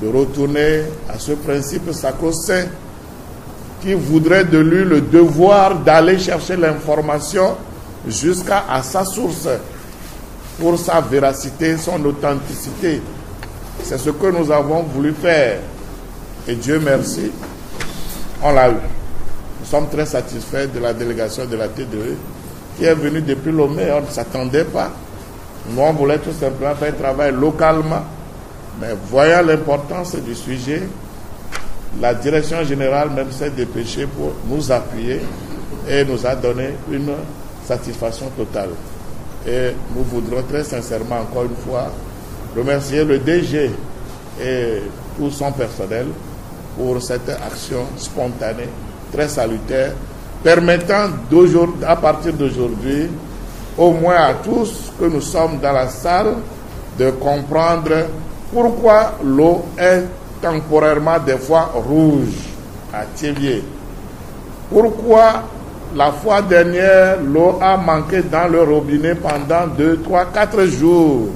de retourner à ce principe sacro-saint qui voudrait de lui le devoir d'aller chercher l'information jusqu'à sa source pour sa véracité, son authenticité. C'est ce que nous avons voulu faire. Et Dieu merci, on l'a eu. Nous sommes très satisfaits de la délégation de la TDE qui est venue depuis Lomé. On ne s'attendait pas. Nous, on voulait tout simplement faire travail localement. Mais voyant l'importance du sujet, la direction générale même s'est dépêchée pour nous appuyer et nous a donné une satisfaction totale. Et nous voudrons très sincèrement, encore une fois, remercier le DG et tout son personnel pour cette action spontanée, très salutaire, permettant à partir d'aujourd'hui, au moins à tous que nous sommes dans la salle, de comprendre pourquoi l'eau est temporairement des fois rouge à Thiévié. Pourquoi la fois dernière, l'eau a manqué dans le robinet pendant 2, 3, 4 jours.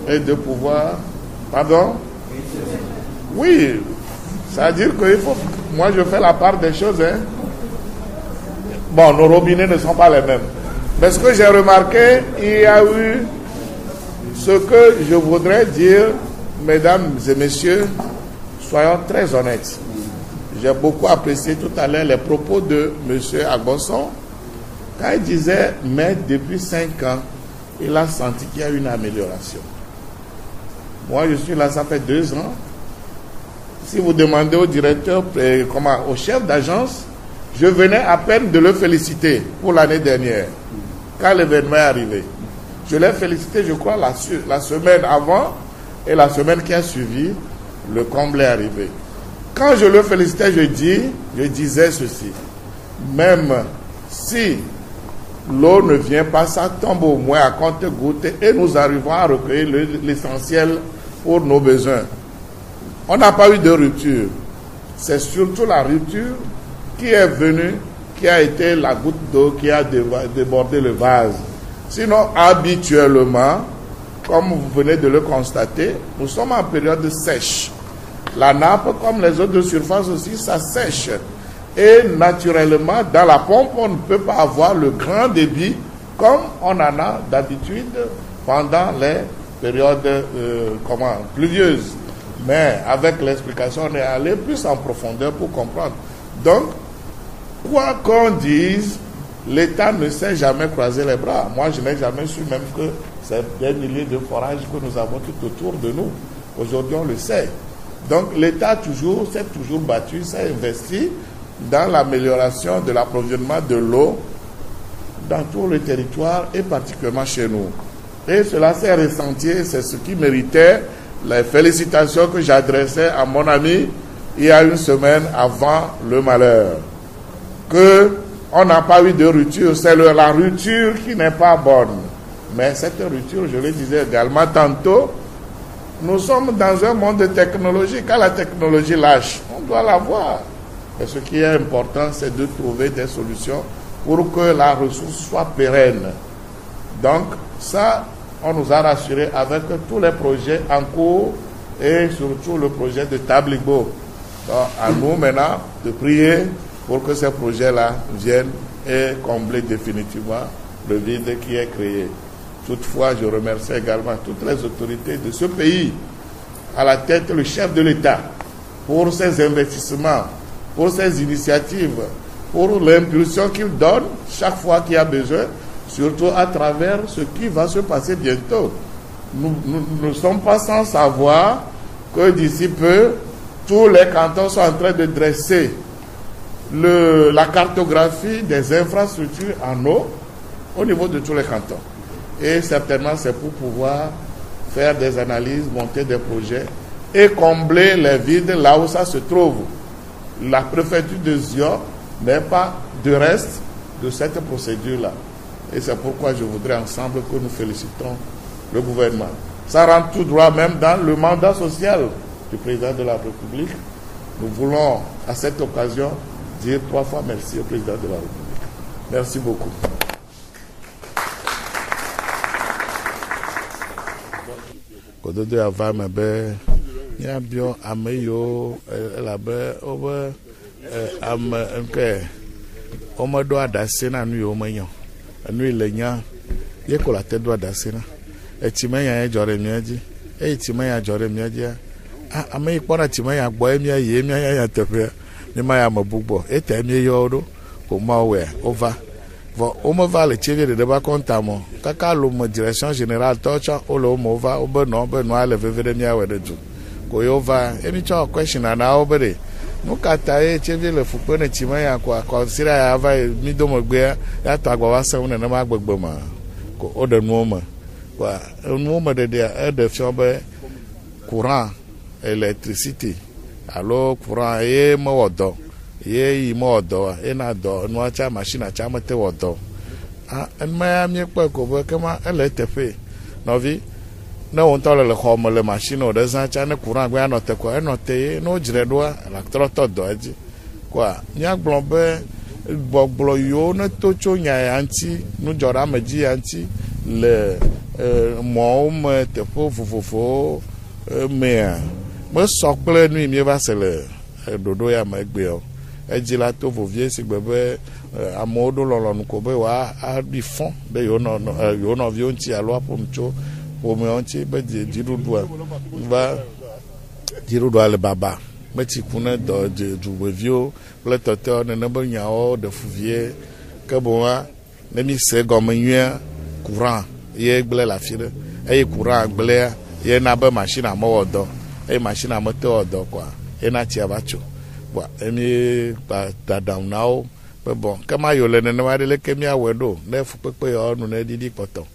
Et de pouvoir... Pardon? Oui, c'est-à-dire qu'il faut... Moi, je fais la part des choses. Hein. Bon, nos robinets ne sont pas les mêmes. Mais ce que j'ai remarqué, il y a eu ce que je voudrais dire, mesdames et messieurs, soyons très honnêtes. J'ai beaucoup apprécié tout à l'heure les propos de M. Agbonson, quand il disait, mais depuis 5 ans, il a senti qu'il y a une amélioration. Moi, je suis là, ça fait 2 ans. Si vous demandez au directeur, au chef d'agence, je venais à peine de le féliciter pour l'année dernière, quand l'événement est arrivé. Je l'ai félicité, je crois, la semaine avant et la semaine qui a suivi, le comble est arrivé. Quand je le félicitais, je disais ceci. Même si l'eau ne vient pas, ça tombe au moins à compte-gouttes et nous arrivons à recueillir l'essentiel pour nos besoins. On n'a pas eu de rupture. C'est surtout la rupture qui est venue, qui a été la goutte d'eau qui a débordé le vase. Sinon, habituellement, comme vous venez de le constater, nous sommes en période sèche. La nappe, comme les eaux de surface aussi, ça sèche. Et naturellement, dans la pompe, on ne peut pas avoir le grand débit comme on en a d'habitude pendant les périodes pluvieuses. Mais avec l'explication, on est allé plus en profondeur pour comprendre. Donc, quoi qu'on dise, l'État ne s'est jamais croisé les bras. Moi, je n'ai jamais su même que c'est des milliers de forages que nous avons tout autour de nous. Aujourd'hui, on le sait. Donc, l'État s'est toujours battu, s'est investi dans l'amélioration de l'approvisionnement de l'eau dans tout le territoire et particulièrement chez nous. Et cela s'est ressenti, c'est ce qui méritait les félicitations que j'adressais à mon ami il y a une semaine avant le malheur. On n'a pas eu de rupture, c'est la rupture qui n'est pas bonne. Mais cette rupture, je le disais également tantôt, nous sommes dans un monde de technologie. Quand la technologie lâche, on doit la voir. Et ce qui est important, c'est de trouver des solutions pour que la ressource soit pérenne. Donc, ça, on nous a rassurés avec tous les projets en cours et surtout le projet de Tablibo. Donc, à nous maintenant de prier pour que ces projets-là viennent et combler définitivement le vide qui est créé. Toutefois, je remercie également toutes les autorités de ce pays, à la tête le chef de l'État, pour ses investissements, pour ses initiatives, pour l'impulsion qu'il donne chaque fois qu'il y a besoin, surtout à travers ce qui va se passer bientôt. Nous ne sommes pas sans savoir que d'ici peu, tous les cantons sont en train de dresser la cartographie des infrastructures en eau au niveau de tous les cantons. Et certainement, c'est pour pouvoir faire des analyses, monter des projets et combler les vides là où ça se trouve. La préfecture de Zion n'est pas de reste de cette procédure-là. Et c'est pourquoi je voudrais ensemble que nous félicitons le gouvernement. Ça rentre tout droit même dans le mandat social du président de la République. Nous voulons, à cette occasion, dire 3 fois merci au président de la République. Merci beaucoup. Kododo ava me be miabio ameyo elabe obe ame nke omedo adase na nu yo menyo anu ilenya ye ko la tedo adase na etimenya ye jore miaji etimenya jore miaji ame ikpona timenya gbo emia ye emia ya tepe ni ma ya mabugbo etemie yo do ko ma we over on me va le tirer de débat comptable. Kaka l'homme direction générale torcha o lo mo va o be no ale vevere mi awe de du. Ko yo va emi cho question na obere. No kata e tirer le fupo na tima ya kwa sira ya va mi do mo gbe ya to agba wa se una na ma gbegbe ma. Ko o de no ma. Kwa no ma de de fion be courant électricité. Alors courant e mo odo. Ye yi mo odo ina do no acha machine acha mate odo en ma mi pe ko be kama ele tefe no vi na won to le kho mo le machine o de san cha ne courant gbe no te ko no te no jire do la troto do aji kwa nya glombe gbogbo yo na to cho nya anti no jora meji anti le mo me te fofofo me sokle nu mi va se le dodo ya ma gbe o ejila to vovie si gbebe amodo lolonu ko be wa abi fon be yo no vionti alo apomcho o me onti be dirudu ba dirudu ale baba meti kuna do de duwevio pletoto ne be nyao de fuvie ke bonwa ne mi se gomenua courant ye gble la fire e courant gble ye na be machine amodo e machine amoto odo kwa e na ti abacho bon emi pa dadam now pe bon kama yo le ne ma de le kemi awedo na fu pepe yo nu na didi poto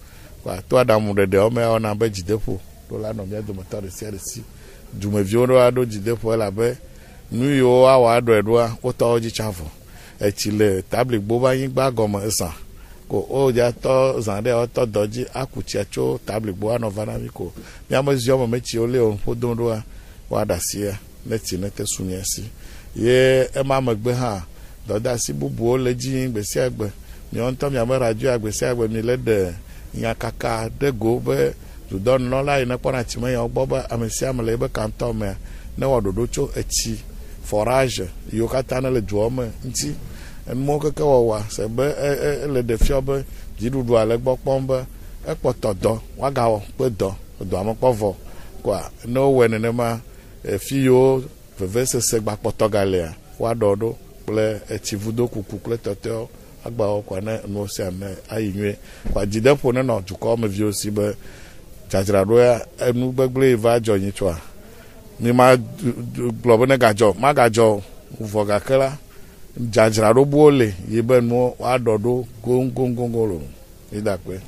kwa to adamu de o me ona be jidepo to la no mi do motor de si du me vioro ado jidepo la be nu yo awa ado edo o to oji chavo e chile tablet bo ba yin gba gomo esan ko o ya to zande o to doji akuchi acho table bo ano vana mi ko mi amazio mo mechi ole on podondo wa dasia neti nete sunyesi ye e ma magbe ha doda si bubu ole ji gbesi agbe mi on to mi amarajo agbesi agbe mi lede yan kaka de go be du don no la ina pona ti me yan gbo ba amesi amle be kan to me na wododo cho echi forage yo kata na le duome nti en mo keke wa se be le defio be jidudu ale gbo pombe e potodo wa ga o pe do amopovo kwa no wenene ma fio vevese se gba potogalea wa dodo ple etivudo kuku kle toteo agba o kwa na no se ame ayinwe kwa jidepo ne no juko me vio si be jajrado ya enu gbegble va joyin twa ni ma globe ne gajo ma gajo uvoga kala jajrado buole yibe no wa dodo gongongongolo idakwe